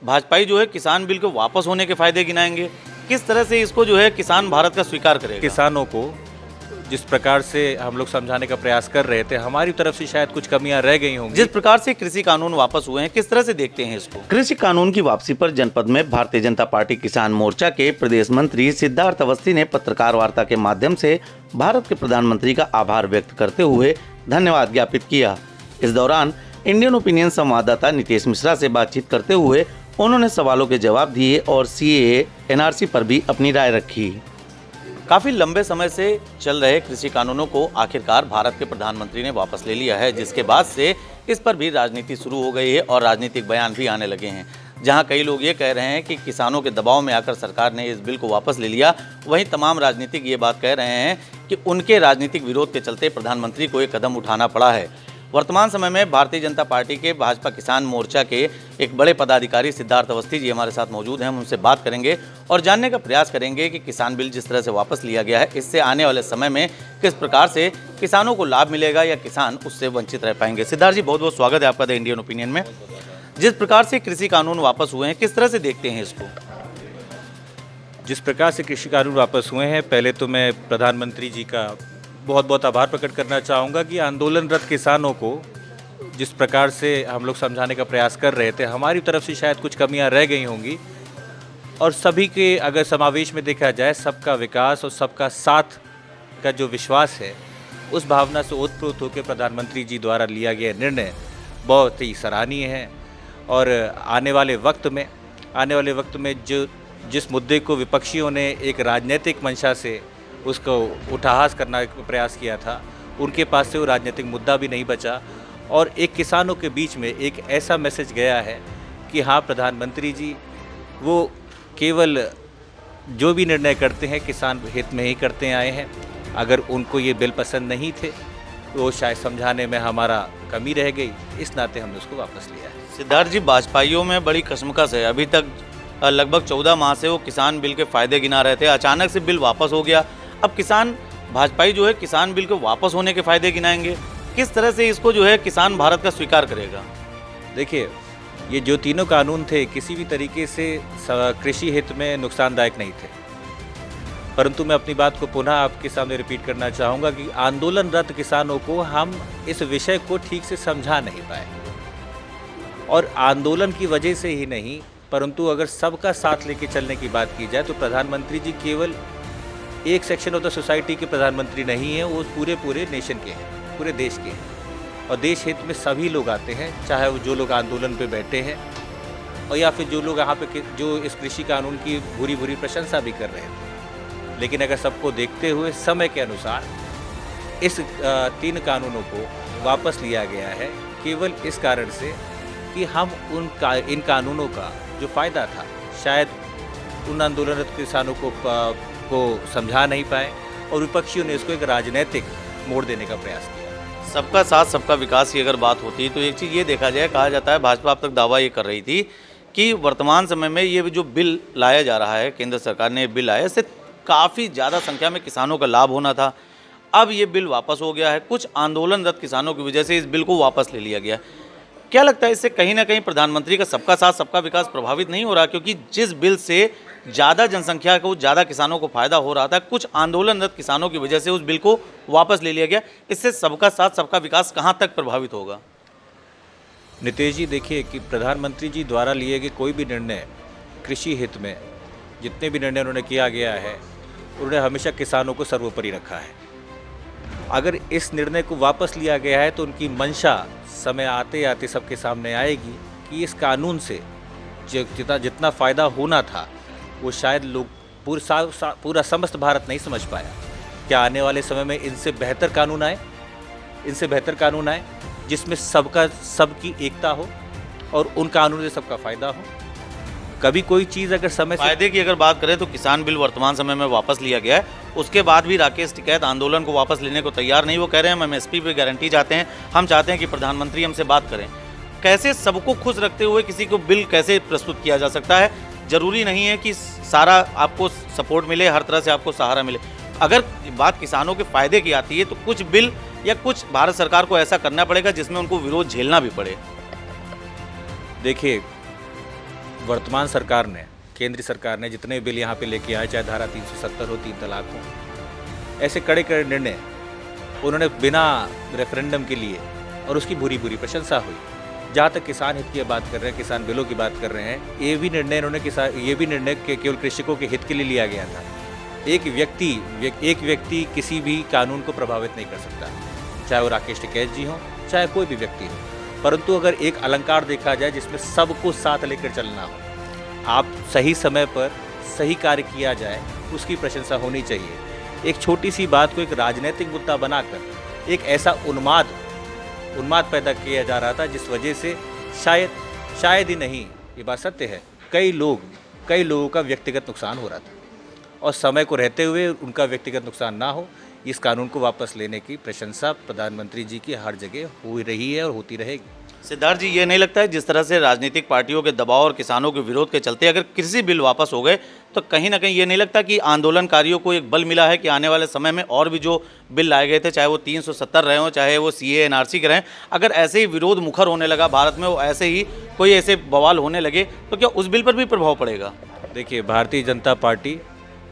भाजपाई जो है किसान बिल के वापस होने के फायदे गिनाएंगे। किस तरह से इसको जो है किसान भारत का स्वीकार करेगा? किसानों को जिस प्रकार से हम लोग समझाने का प्रयास कर रहे थे, हमारी तरफ से शायद कुछ कमियां रह गई होंगी। जिस प्रकार से कृषि कानून वापस हुए हैं, किस तरह से देखते हैं इसको? कृषि कानून की वापसी पर जनपद में भारतीय जनता पार्टी किसान मोर्चा के प्रदेश मंत्री सिद्धार्थ अवस्थी ने पत्रकार वार्ता के माध्यम से भारत के प्रधानमंत्री का आभार व्यक्त करते हुए धन्यवाद ज्ञापित किया। इस दौरान इंडियन ओपिनियन संवाददाता नितेश मिश्रा से बातचीत करते हुए उन्होंने सवालों के जवाब दिए और CAA NRC पर भी अपनी राय रखी। काफ़ी लंबे समय से चल रहे कृषि कानूनों को आखिरकार भारत के प्रधानमंत्री ने वापस ले लिया है, जिसके बाद से इस पर भी राजनीति शुरू हो गई है और राजनीतिक बयान भी आने लगे हैं। जहां कई लोग ये कह रहे हैं कि किसानों के दबाव में आकर सरकार ने इस बिल को वापस ले लिया, वहीं तमाम राजनीतिक ये बात कह रहे हैं कि उनके राजनीतिक विरोध के चलते प्रधानमंत्री को एक कदम उठाना पड़ा है। वर्तमान समय में भारतीय जनता पार्टी के भाजपा किसान मोर्चा के एक बड़े पदाधिकारी सिद्धार्थ अवस्थी जी हमारे साथ मौजूद हैं। हम उनसे बात करेंगे और जानने का प्रयास करेंगे कि किसान बिल जिस तरह से वापस लिया गया है, इससे आने वाले समय में किस प्रकार से किसानों को लाभ मिलेगा या किसान उससे वंचित रह पाएंगे। सिद्धार्थ जी, बहुत बहुत स्वागत है आपका द इंडियन ओपिनियन में। जिस प्रकार से कृषि कानून वापस हुए हैं, किस तरह से देखते हैं इसको? जिस प्रकार से कृषि कानून वापस हुए हैं, पहले तो मैं प्रधानमंत्री जी का बहुत बहुत आभार प्रकट करना चाहूँगा कि आंदोलनरत किसानों को जिस प्रकार से हम लोग समझाने का प्रयास कर रहे थे, हमारी तरफ से शायद कुछ कमियां रह गई होंगी और सभी के अगर समावेश में देखा जाए, सबका विकास और सबका साथ का जो विश्वास है, उस भावना से ओतप्रोत होकर प्रधानमंत्री जी द्वारा लिया गया निर्णय बहुत ही सराहनीय है। और आने वाले वक्त में जिस मुद्दे को विपक्षियों ने एक राजनीतिक मंशा से उसको उठाहास करने का प्रयास किया था, उनके पास से वो राजनीतिक मुद्दा भी नहीं बचा और एक किसानों के बीच में एक ऐसा मैसेज गया है कि हाँ, प्रधानमंत्री जी वो केवल जो भी निर्णय करते हैं किसान हित में ही करते आए हैं। अगर उनको ये बिल पसंद नहीं थे तो शायद समझाने में हमारा कमी रह गई, इस नाते हमने उसको वापस लिया है। सिद्धार्थ जी, भाजपाइयों में बड़ी कशमकश है। अभी तक लगभग 14 माह से वो किसान बिल के फायदे गिना रहे थे, अचानक से बिल वापस हो गया। अब भाजपाई जो है किसान बिल के वापस होने के फायदे गिनाएंगे। किस तरह से इसको जो है किसान भारत का स्वीकार करेगा? देखिए, ये जो तीनों कानून थे किसी भी तरीके से कृषि हित में नुकसानदायक नहीं थे, परंतु मैं अपनी बात को पुनः आपके सामने रिपीट करना चाहूँगा कि आंदोलनरत किसानों को हम इस विषय को ठीक से समझा नहीं पाए और आंदोलन की वजह से ही नहीं, परंतु अगर सबका साथ लेके चलने की बात की जाए तो प्रधानमंत्री जी केवल एक सेक्शन ऑफ द सोसाइटी के प्रधानमंत्री नहीं हैं, वो पूरे नेशन के हैं, पूरे देश के हैं और देश हित में सभी लोग आते हैं, चाहे वो जो लोग आंदोलन पे बैठे हैं और या फिर जो लोग यहाँ पे जो इस कृषि कानून की भूरी प्रशंसा भी कर रहे थे। लेकिन अगर सबको देखते हुए समय के अनुसार इस 3 कानूनों को वापस लिया गया है, केवल इस कारण से कि हम इन कानूनों का जो फ़ायदा था शायद उन आंदोलनरत किसानों को समझा नहीं पाए और विपक्षियों ने इसको एक राजनीतिक मोड़ देने का प्रयास किया। सबका साथ सबका विकास की अगर बात होती है तो एक चीज़ ये देखा जाए, कहा जाता है भाजपा अब तक दावा ये कर रही थी कि वर्तमान समय में ये जो बिल लाया जा रहा है, केंद्र सरकार ने बिल लाया, इससे काफ़ी ज़्यादा संख्या में किसानों का लाभ होना था। अब ये बिल वापस हो गया है, कुछ आंदोलनरत किसानों की वजह से इस बिल को वापस ले लिया गया। क्या लगता है इससे कहीं ना कहीं प्रधानमंत्री का सबका साथ सबका विकास प्रभावित नहीं हो रहा? क्योंकि जिस बिल से ज़्यादा जनसंख्या को, ज़्यादा किसानों को फायदा हो रहा था, कुछ आंदोलनरत किसानों की वजह से उस बिल को वापस ले लिया गया। इससे सबका साथ सबका विकास कहाँ तक प्रभावित होगा? नितेश जी, देखिए कि प्रधानमंत्री जी द्वारा लिए गए कोई भी निर्णय कृषि हित में, जितने भी निर्णय उन्होंने किया गया है, उन्होंने हमेशा किसानों को सर्वोपरि रखा है। अगर इस निर्णय को वापस लिया गया है तो उनकी मंशा समय आते आते सबके सामने आएगी कि इस कानून से जितना फ़ायदा होना था वो शायद लोग पूरा समस्त भारत नहीं समझ पाया। क्या आने वाले समय में इनसे बेहतर कानून आए जिसमें सबकी एकता हो और उन कानूनों से सबका फ़ायदा हो? कभी कोई चीज़ अगर समय से फायदे की अगर बात करें तो किसान बिल वर्तमान समय में वापस लिया गया है, उसके बाद भी राकेश टिकैत आंदोलन को वापस लेने को तैयार नहीं। वो कह रहे हैं हम MSP पे गारंटी चाहते हैं, हम चाहते हैं कि प्रधानमंत्री हमसे बात करें। कैसे सबको खुश रखते हुए किसी को बिल कैसे प्रस्तुत किया जा सकता है? जरूरी नहीं है कि सारा आपको सपोर्ट मिले, हर तरह से आपको सहारा मिले। अगर बात किसानों के फायदे की आती है तो कुछ बिल या कुछ भारत सरकार को ऐसा करना पड़ेगा जिसमें उनको विरोध झेलना भी पड़े। देखिए, वर्तमान सरकार ने, केंद्र सरकार ने जितने बिल यहाँ पे लेके आए, चाहे धारा 370 हो, 3 तलाक हो, ऐसे कड़े कड़े निर्णय उन्होंने बिना रेफरेंडम के लिए, और उसकी बुरी बुरी प्रशंसा हुई। जहाँ तक किसान हित की बात कर रहे हैं, किसान बिलों की बात कर रहे हैं, ये भी निर्णय इन्होंने केवल कृषकों के हित के लिए लिया गया था। एक व्यक्ति किसी भी कानून को प्रभावित नहीं कर सकता, चाहे वो राकेश टिकैत जी हों, चाहे कोई भी व्यक्ति हो, परंतु अगर एक अलंकार देखा जाए जिसमें सबको साथ लेकर चलना हो, आप सही समय पर सही कार्य किया जाए, उसकी प्रशंसा होनी चाहिए। एक छोटी सी बात को एक राजनीतिक मुद्दा बनाकर एक ऐसा उन्माद पैदा किया जा रहा था, जिस वजह से शायद ही नहीं, ये बात सत्य है, कई लोगों का व्यक्तिगत नुकसान हो रहा था, और समय को रहते हुए उनका व्यक्तिगत नुकसान ना हो, इस कानून को वापस लेने की प्रशंसा प्रधानमंत्री जी की हर जगह हो रही है और होती रहेगी। सिद्धार्थ जी, ये नहीं लगता है जिस तरह से राजनीतिक पार्टियों के दबाव और किसानों के विरोध के चलते अगर कृषि बिल वापस हो गए तो कहीं ना कहीं ये नहीं लगता कि आंदोलनकारियों को एक बल मिला है कि आने वाले समय में और भी जो बिल लाए गए थे, चाहे वो 370 रहे हों, चाहे वो CAA NRC के रहें, अगर ऐसे ही विरोध मुखर होने लगा भारत में, वो ऐसे ही कोई ऐसे बवाल होने लगे, तो क्या उस बिल पर भी प्रभाव पड़ेगा? देखिए, भारतीय जनता पार्टी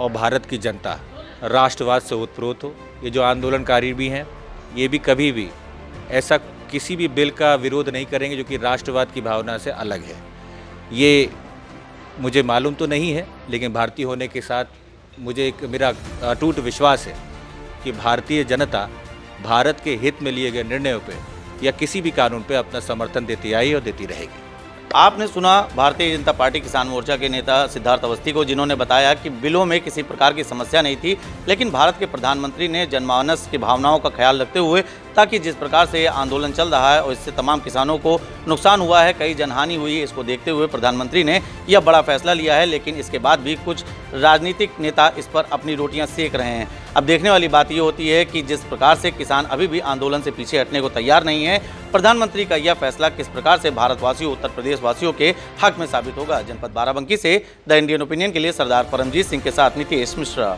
और भारत की जनता राष्ट्रवाद से ओतप्रोत हो। ये जो आंदोलनकारी भी हैं, ये भी कभी भी ऐसा किसी भी बिल का विरोध नहीं करेंगे जो कि राष्ट्रवाद की भावना से अलग है। ये मुझे मालूम तो नहीं है, लेकिन भारतीय होने के साथ मेरा अटूट विश्वास है कि भारतीय जनता भारत के हित में लिए गए निर्णयों पे या किसी भी कानून पे अपना समर्थन देती आई और देती रहेगी। आपने सुना भारतीय जनता पार्टी किसान मोर्चा के नेता सिद्धार्थ अवस्थी को, जिन्होंने बताया कि बिलों में किसी प्रकार की समस्या नहीं थी, लेकिन भारत के प्रधानमंत्री ने जनमानस की भावनाओं का ख्याल रखते हुए, ताकि जिस प्रकार से ये आंदोलन चल रहा है और इससे तमाम किसानों को नुकसान हुआ है, कई जनहानि हुई है, इसको देखते हुए प्रधानमंत्री ने यह बड़ा फैसला लिया है। लेकिन इसके बाद भी कुछ राजनीतिक नेता इस पर अपनी रोटियां सेक रहे हैं। अब देखने वाली बात ये होती है कि जिस प्रकार से किसान अभी भी आंदोलन से पीछे हटने को तैयार नहीं है, प्रधानमंत्री का यह फैसला किस प्रकार से भारतवासियों, उत्तर प्रदेश वासियों के हक में साबित होगा। जनपद बाराबंकी से द इंडियन ओपिनियन के लिए सरदार परमजीत सिंह के साथ नीतीश मिश्रा।